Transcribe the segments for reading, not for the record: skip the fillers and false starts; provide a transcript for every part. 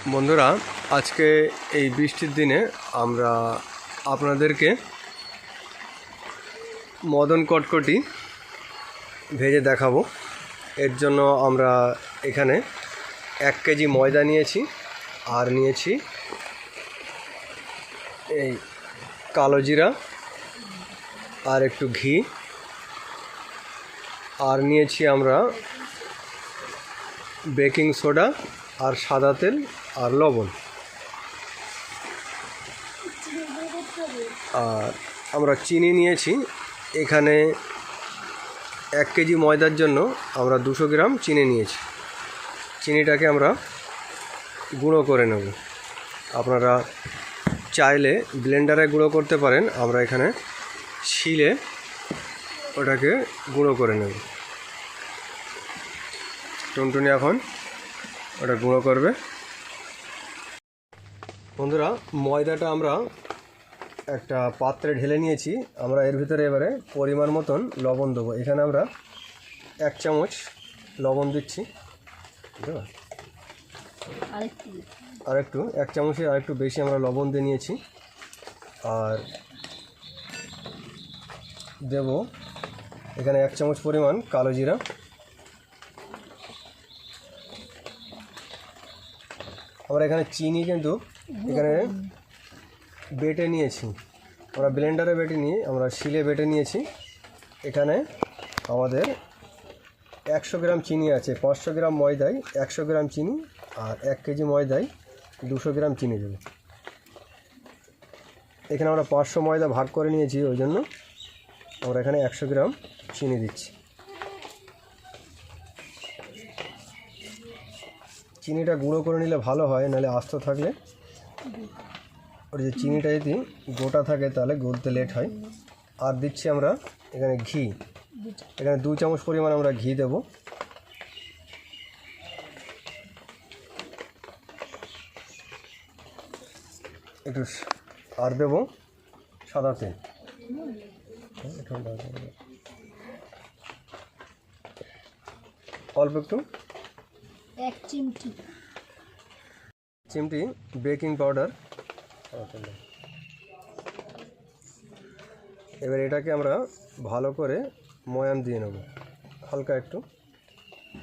বন্ধুরা, আজকে এই বৃষ্টির দিনে আমরা আপনাদেরকে মদন কটকটি ভেজে দেখাবো। এর জন্য আমরা এখানে 1 কেজি ময়দা নিয়েছি, আর নিয়েছি এই কালো জিরা, আর একটু ঘি, আর নিয়েছি আমরা বেকিং সোডা, আর সাদা তেল, আর লবণ। আর আমরা চিনি নিয়েছি। এখানে 1 কেজি ময়দার জন্য আমরা 200 গ্রাম চিনি নিয়েছি। চিনিটাকে আমরা গুঁড়ো করে নেব। আপনারা চাইলে ব্লেন্ডারে গুঁড়ো করতে পারেন, আমরা এখানে শিলে ওটাকে গুঁড়ো করে নেব। টুনটুনি এখন ওটা গুঁড়ো করবে। বন্ধুরা, ময়দাটা আমরা একটা পাত্রে ঢেলে নিয়েছি। আমরা এর ভিতরে এবারে পরিমাণ মতন লবণ দেবো। এখানে আমরা 1 চামচ লবণ দিচ্ছি। আরেকটু 1 চামচের আরেকটু বেশি আমরা লবণ দিয়ে নিয়েছি। আর দেব এখানে 1 চামচ পরিমাণ কালো জিরা। আমরা এখানে চিনি কিন্তু এখানে বেটে নিয়েছি। আমরা ব্লেন্ডারে বেটে নিয়ে আমরা শিলে বেটে নিয়েছি। এখানে আমাদের 100 গ্রাম চিনি আছে। 500 গ্রাম ময়দায় 100 গ্রাম চিনি, আর 1 কেজি ময়দায় 200 গ্রাম চিনি দেবো। এখানে আমরা 500 ময়দা ভাগ করে নিয়েছি, ওই জন্য আমরা এখানে 100 গ্রাম চিনি দিচ্ছি। চিনিটা গুঁড়ো করে নিলে ভালো হয়, নাহলে আস্ত থাকলে ওর যে চিনিটা যদি গোটা থাকে তাহলে গলতে লেট হয়। আর দিচ্ছি আমরা এখানে ঘি। এখানে 2 চামচ পরিমাণ আমরা ঘি দেব। একটু আর দেব সাদা তেল, অল্প একটু 1 চিমটি বেকিং পাউডার। এবার এটাকে আমরা ভালো করে ময়াম দিয়ে নেব। হালকা একটু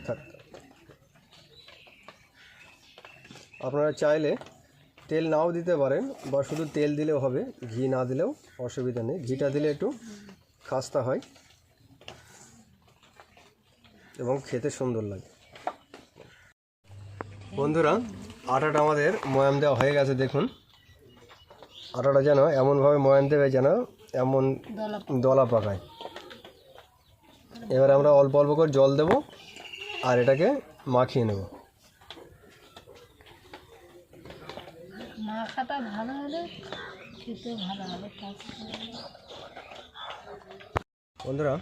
থাকতে। আপনারা চাইলে তেল নাও দিতে পারেন, বা শুধু তেল দিলেও হবে, ঘি না দিলেও অসুবিধা নেই। ঘিটা দিলে একটু খাস্তা হয় এবং খেতে সুন্দর লাগে। বন্ধুরা, আটাটা আমাদের ময়াম দেওয়া হয়ে গেছে। দেখুন, আটাটা যেন এমনভাবে ময়াম দেবে যেন এমন দলা পাকায়। এবার আমরা অল্প অল্প করে জল দেব, আর এটাকে মাখিয়ে নেব। মাখাটা ভালো হলে খেতে ভালো হবে। বন্ধুরা,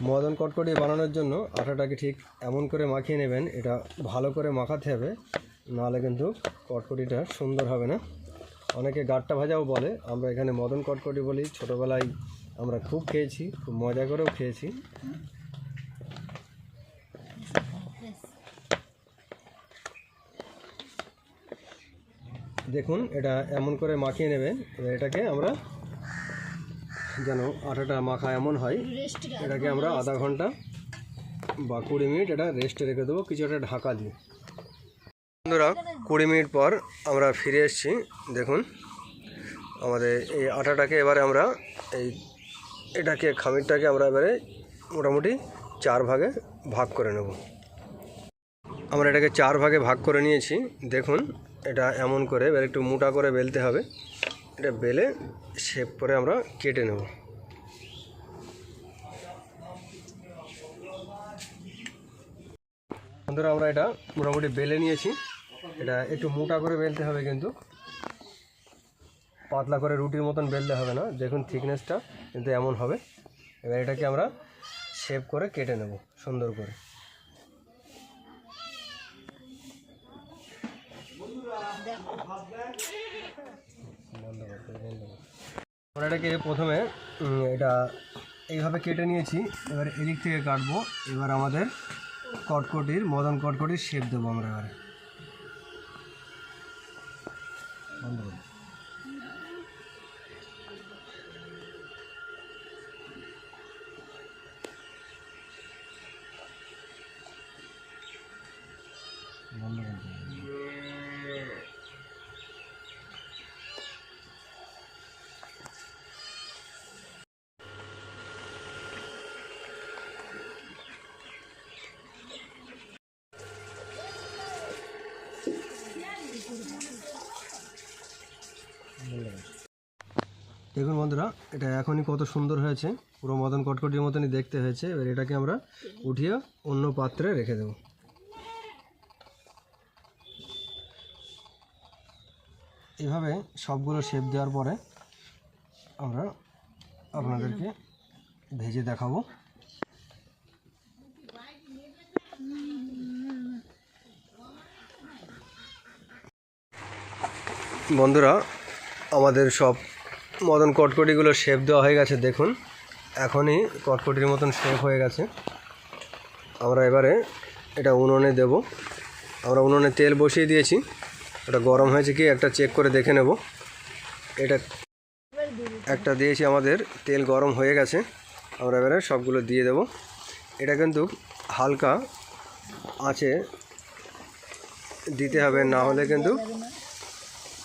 মদন কটকটি বানানোর জন্য আটাটাকে ঠিক এমন করে মাখিয়ে নেবেন। এটা ভালো করে মাখাতে হবে, নাহলে কিন্তু কটকটিটা সুন্দর হবে না। অনেকে গাট্টা ভাজাও বলে, আমরা এখানে মদন কটকটি বলি। ছোটোবেলায় আমরা খুব খেয়েছি, খুব মজা করেও খেয়েছি। দেখুন, এটা এমন করে মাখিয়ে নেবেন। এবার এটাকে আমরা যেন আটাটা মাখা এমন হয়, এটাকে আমরা আধা ঘন্টা বা 20 মিনিট এটা রেস্টে রেখে দেবো, কিছু একটা ঢাকা দিয়ে। বন্ধুরা, 20 মিনিট পর আমরা ফিরে এসেছি। দেখুন, আমাদের এই আটাটাকে এবারে আমরা এটাকে খামিরটাকে আমরা এবারে মোটামুটি 4 ভাগে ভাগ করে নেব। আমরা এটাকে 4 ভাগে ভাগ করে নিয়েছি। দেখুন, এটা এমন করে এবার একটু মোটা করে বেলতে হবে। এটা বেলে শেপ করে আমরা কেটে নেব। বন্ধুরা, আমরা এটা মোটামুটি বেলে নিয়েছি। এটা একটু মোটা করে বেলতে হবে, কিন্তু পাতলা করে রুটির মতন বেলতে হবে না। দেখুন, থিকনেসটা কিন্তু এমন হবে। এবার এটাকে আমরা শেপ করে কেটে নেব সুন্দর করে। আমরা এটাকে প্রথমে এটা এইভাবে কেটে নিয়েছি। এবার এদিক থেকে কাটবো। এবার আমাদের কটকটির মদন কটকটির শেপ দেবো আমরা। এবারে দেখুন বন্ধুরা, এটা এখনই কত সুন্দর হয়েছে, পুরো মদন কটকটির মতনই দেখতে হয়েছে। এবার এটাকে আমরা উঠিয়ে অন্য পাত্রে রেখে দেব। এভাবে সবগুলো শেপ দেওয়ার পরে আমরা আপনাদেরকে ভেজে দেখাবো। বন্ধুরা, আমাদের সব মদন কটকটিগুলো শেপ দেওয়া হয়ে গেছে। দেখুন এখনই কটকটির মতন শেপ হয়ে গেছে। আমরা এবারে এটা উনুনে দেব। আমরা উনুনে তেল বসিয়ে দিয়েছি, এটা গরম হয়েছে কি একটা চেক করে দেখে নেব। এটা একটা দিয়েছি, আমাদের তেল গরম হয়ে গেছে। আমরা এবারে সবগুলো দিয়ে দেব। এটা কিন্তু হালকা আঁচে দিতে হবে, না হলে কিন্তু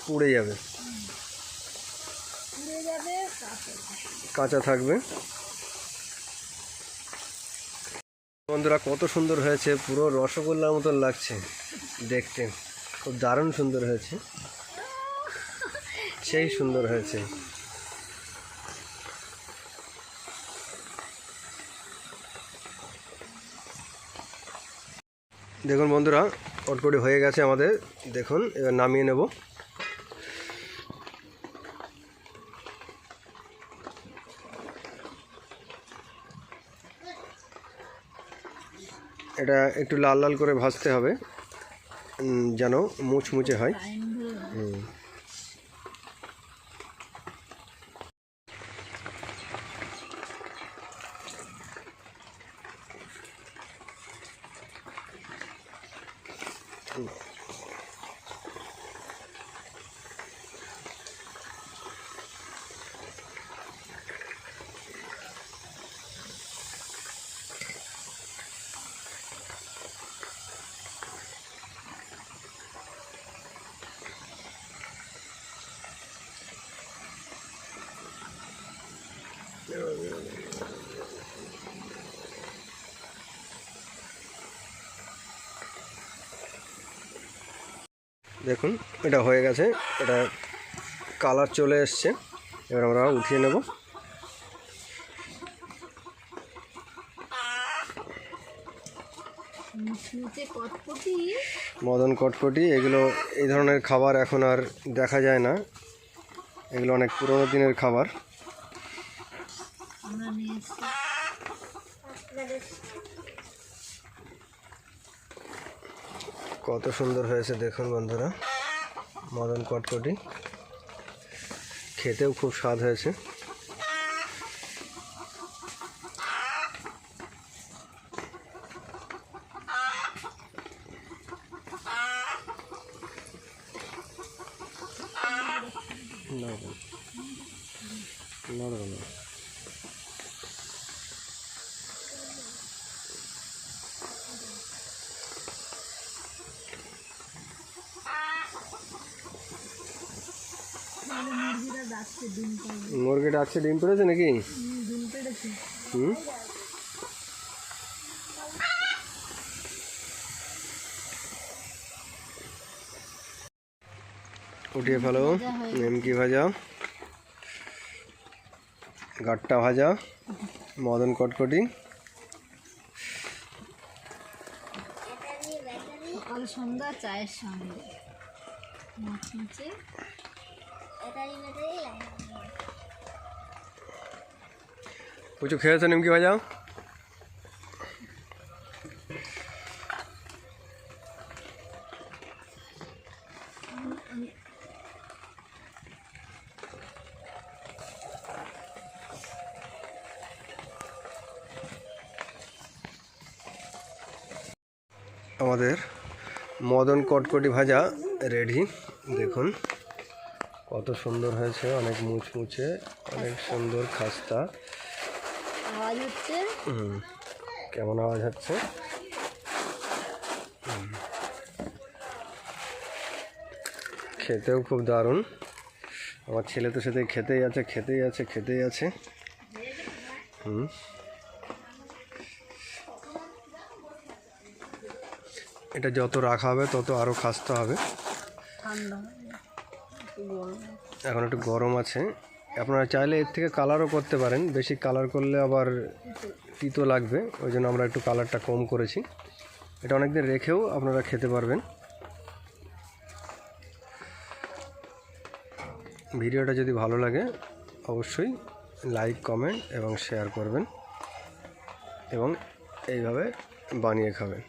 পুড়ে যাবে, কাঁচা থাকবে। বন্ধুরা, কত সুন্দর হয়েছে, পুরো রসগোল্লার মতন লাগছে দেখতে, খুব দারুণ সুন্দর হয়েছে, সেই সুন্দর হয়েছে। দেখুন বন্ধুরা, কটকটি হয়ে গেছে আমাদের। দেখুন এবার নামিয়ে নেব। এটা একটু লাল লাল করে ভাজতে হবে, যেন মুচমুচে হয়। দেখুন এটা হয়ে গেছে, এটা কালার চলে এসছে। এবার আমরা উঠিয়ে নেব। মদন কটকটি এগুলো, এই ধরনের খাবার এখন আর দেখা যায় না, এগুলো অনেক পুরোনো দিনের খাবার। কত সুন্দর হয়েছে দেখুন বন্ধুরা, মদন কটকটি খেতেও খুব স্বাদ হয়েছে। মুরগি ডাকছে, ডিম পেড়েছে নাকি? উঠিয়ে ফেলো। নিমকি ভাজা, গাট্টা ভাজা, মদন কটকটি। সকাল সন্ধ্যা চায়ের সঙ্গে কিছু খেয়েছো নিমকি ভাজা? আমাদের মদন কটকটি ভাজা রেডি। দেখুন কত সুন্দর হয়েছে, অনেক মুচমুচে, অনেক সুন্দর খাস্তা। আওয়াজ হচ্ছে। কেমন আওয়াজ হচ্ছে? খেতেও খুব দারুণ। আমার ছেলে তো সাথে খেতেই আছে। এটা যত রাখা হবে তত আরও খাস্তা হবে। ঠান্ডা গরম। এখন একটু গরম আছে। আপনারা চাইলে এর থেকে কালারও করতে পারেন, বেশি কালার করলে আবার তিতো লাগবে, ওই জন্য আমরা একটু কালারটা কম করেছি। এটা অনেকদিন রেখেও আপনারা খেতে পারবেন। ভিডিওটা যদি ভালো লাগে অবশ্যই লাইক, কমেন্ট এবং শেয়ার করবেন এবং এইভাবে বানিয়ে খাবেন।